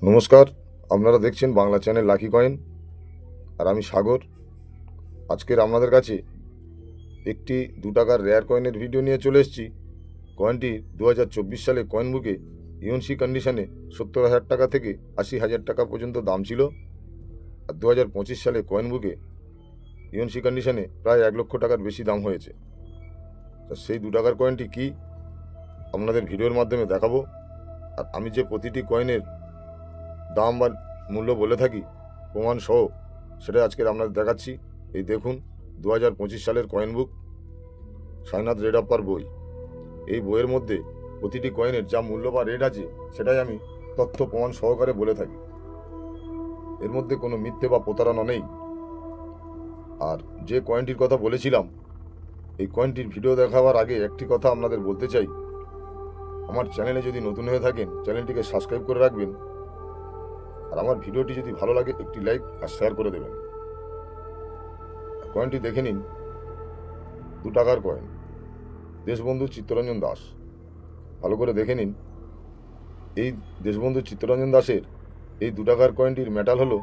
নমস্কার, আপনারা দেখছেন বাংলা চ্যানেল লাকি কয়েন, আর আমি সাগর। আজকের আপনাদের কাছে একটি 2 টাকার রেয়ার কয়েনের ভিডিও নিয়ে চলে এসেছি। কয়েনটি 2024 সালে কয়েন বুকে ইউএনসি কন্ডিশনে 70,000 টাকা থেকে 80,000 টাকা পর্যন্ত দাম ছিল, আর 2025 সালে কয়েন বুকে ইউএনসি কন্ডিশনে প্রায় 1 লক্ষ টাকার বেশি দাম হয়েছে। তা সেই 2 টাকার কয়েনটি কি আপনাদের ভিডিওর মাধ্যমে দেখাবো। আর আমি যে প্রতিটি কয়েনের দাম বা মূল্য বলে থাকি প্রমাণ সহ, সেটা আজকের আপনাদের দেখাচ্ছি। এই দেখুন 2025 সালের কয়েন বুক, সাইনাথ রেডাপ্পার বই। এই বইয়ের মধ্যে প্রতিটি কয়েনের যা মূল্য বা রেট আছে সেটাই আমি তথ্য প্রমাণ সহকারে বলে থাকি। এর মধ্যে কোনো মিথ্যে বা প্রতারণা নেই। আর যে কয়েনটির কথা বলেছিলাম, এই কয়েনটির ভিডিও দেখাবার আগে একটি কথা আপনাদের বলতে চাই। আমার চ্যানেলে যদি নতুন হয়ে থাকেন, চ্যানেলটিকে সাবস্ক্রাইব করে রাখবেন, আর আমার ভিডিওটি যদি ভালো লাগে একটি লাইক আর শেয়ার করে দেবেন। কয়েনটি দেখে নিন, 2 টাকার কয়েন, দেশবন্ধু চিত্তরঞ্জন দাস। ভালো করে দেখে নিন। এই দেশবন্ধু চিত্তরঞ্জন দাসের এই 2 টাকার কয়েনটির মেটাল হলো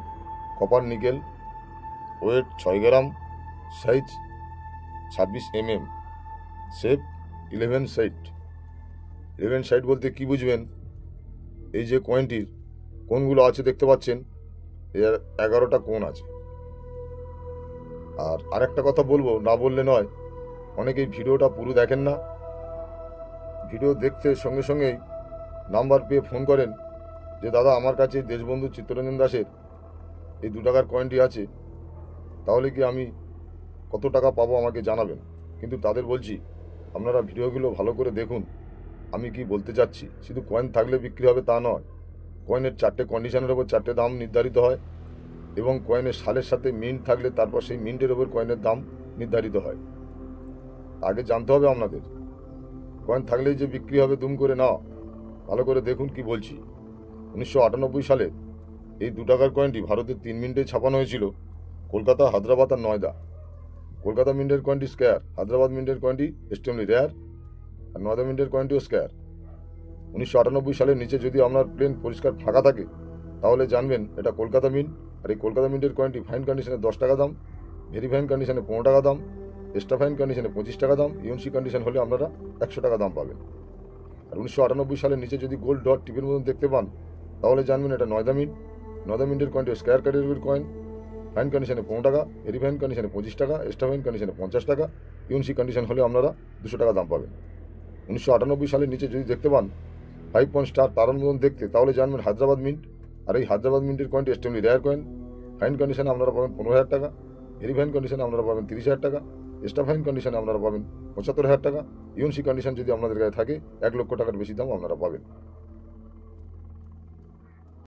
copper nickel, weight 6 gram, size 26 mm, shape 11 side. 11 side বলতে কি বুঝবেন? এই যে কয়েনটির কোণগুলো আছে দেখতে পাচ্ছেন, এর 11টা কোণ আছে। আর আরেকটা কথা বলবো, না বললে নয়, অনেকেই ভিডিওটা পুরো দেখেন না। ভিডিও দেখতে সঙ্গে সঙ্গেই নাম্বার পেয়ে ফোন করেন যে দাদা আমার কাছে দেশবন্ধু চিত্তরঞ্জন দাসের এই 2 টাকার কয়েনটি আছে, তাহলে কি আমি কত টাকা পাবো আমাকে জানাবেন। কিন্তু তাদের বলছি, আপনারা ভিডিওগুলো ভালো করে দেখুন আমি কি বলতে চাচ্ছি। শুধু কয়েন থাকলে বিক্রি হবে তা নয়, কয়েনের 4টে কন্ডিশনের ওপর 4টে দাম নির্ধারিত হয়, এবং কয়েনের সালের সাথে মিন্ট থাকলে তারপর সেই মিন্টের ওপর কয়েনের দাম নির্ধারিত হয়। আগে জানতে হবে আপনাদের, কয়েন থাকলেই যে বিক্রি হবে দুম করে না। ভালো করে দেখুন কি বলছি। 1998 সালে এই 2 টাকার কয়েনটি ভারতের 3 মিনিটে ছাপানো হয়েছিল, কলকাতা, হায়দ্রাবাদ আর নয়দা। কলকাতা মিন্টের কয়েনটি স্কোয়ার, হায়দ্রাবাদ মিন্টের কয়েনটি এক্সট্রিমলি রেয়ার, আর নয়দা মিন্টের কয়েনটিও স্কোয়ার। 1998 সালের নিচে যদি আপনার প্লেন পরিষ্কার ফাঁকা থাকে তাহলে জানবেন এটা কলকাতা মিন্ট। আর এই কলকাতা মিন্টের কয়েনটি ফাইন কন্ডিশনে 10 টাকা দাম, ভেরি ফাইন কন্ডিশনে 15 টাকা দাম, এক্সট্রা ফাইন কন্ডিশনে 25 টাকা দাম, ইউএনসি কন্ডিশন হলে আপনারা 100 টাকা দাম পাবেন। আর 1998 সালের নিচে যদি গোল্ড ডট টিপের মতন দেখতে পান তাহলে জানবেন এটা নয়দা মিন্ট। নয়দা মিন্টের কয়েনটি স্কোয়ার ক্যাটাগরির কয়েন, ফাইন কন্ডিশনে 15 টাকা, ভেরি ফাইন কন্ডিশনে 25 টাকা, এক্সট্রা ফাইন কন্ডিশনে 50 টাকা, ইউএনসি কন্ডিশন হলে আপনারা 200 টাকা দাম পাবেন। 1998 সালের নিচে যদি দেখতে পান 5 পয়েন্ট স্টার তারার মতন দেখতে, তাহলে জানবেন হায়দ্রাবাদ মিন্ট। আর এই হায়দ্রাবাদ মিন্টের কয়েনটি এক্সট্রিমলি রেয়ার কয়েন। ফাইন কন্ডিশনে আপনারা পাবেন 15,000 টাকা, ভেরি ফাইন কন্ডিশনে আপনারা পাবেন 30,000 টাকা, এক্সট্রা ফাইন কন্ডিশনে আপনারা পাবেন 75,000 টাকা, ইউএনসি কন্ডিশন যদি আপনাদের গায়ে থাকে 1 লক্ষ টাকার বেশি দাম আপনারা পাবেন।